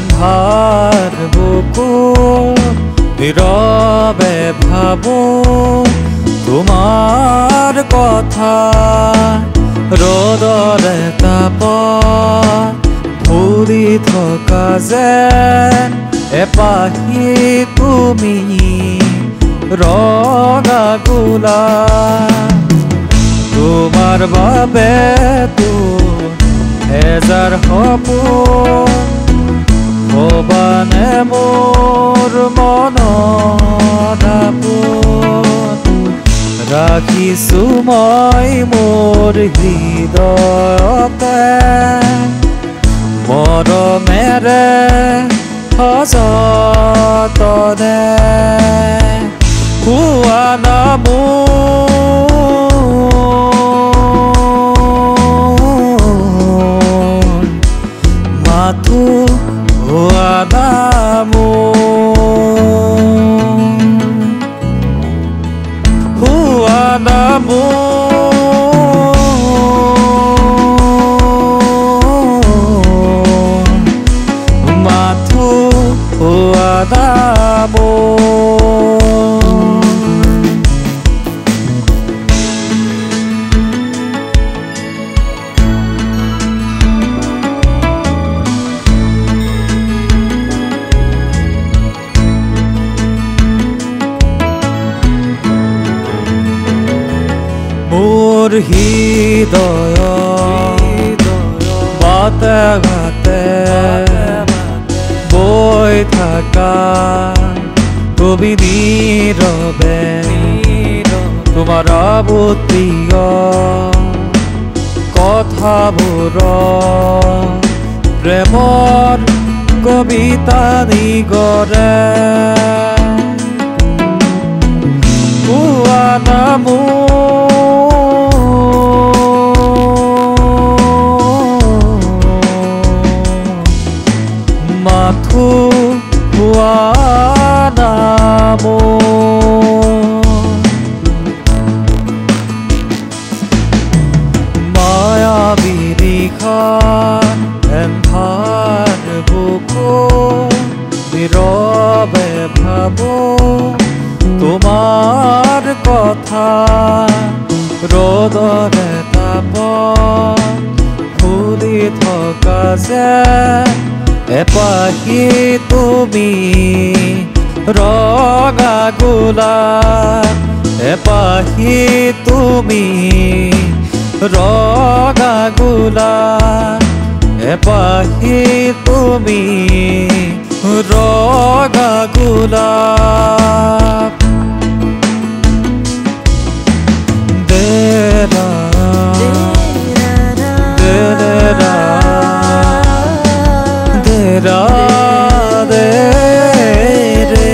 এন্ধাৰ বুকুত নীৰৱে ভাবোঁ তোমাৰ কথা। ৰ'দৰে তাপত ফুলি থকা যেন এপাহি তুমি ৰঙা গোলাপ। তোমাৰ বাবে হেজাৰ সপোন ভবানে মোৰ মনত আপোন। ৰাখিছোঁ মই মোৰ হৃদয়তে মৰমেৰে সযতনে। কোৱা না মোৰ মাথো কোৱা না মোৰ, কোৱা না মোৰ মাথো কোৱা না মোৰ। মোৰ হৃদয় বাটে ঘাটে বৈ থকা তুমি নীৰৱে তোমাৰ প্ৰিয় কথাবোৰ প্ৰেমৰ কবিতা নিগৰে। কোৱা না মাথো কোৱা না মোৰ। মায়াবী নিশাৰ এন্ধাৰ বুকুত নীৰৱে ভাবোঁ তোমাৰ কথা। ৰ'দৰে তাপত ফুলি থকা যেন এপাহি তুমি ৰঙা গোলাপ। এপাহি তুমি ৰঙা গোলাপ। এপাহি তুমি ৰঙা গোলাপ। দেৰা দেৰা দেৰা দে ৰে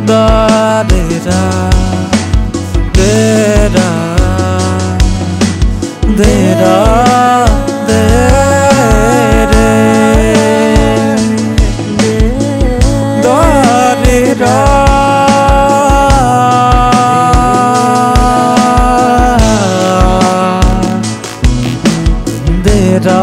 দা দেৰা দেৰা দেৰা দে ৰে দা দেৰা দেৰা।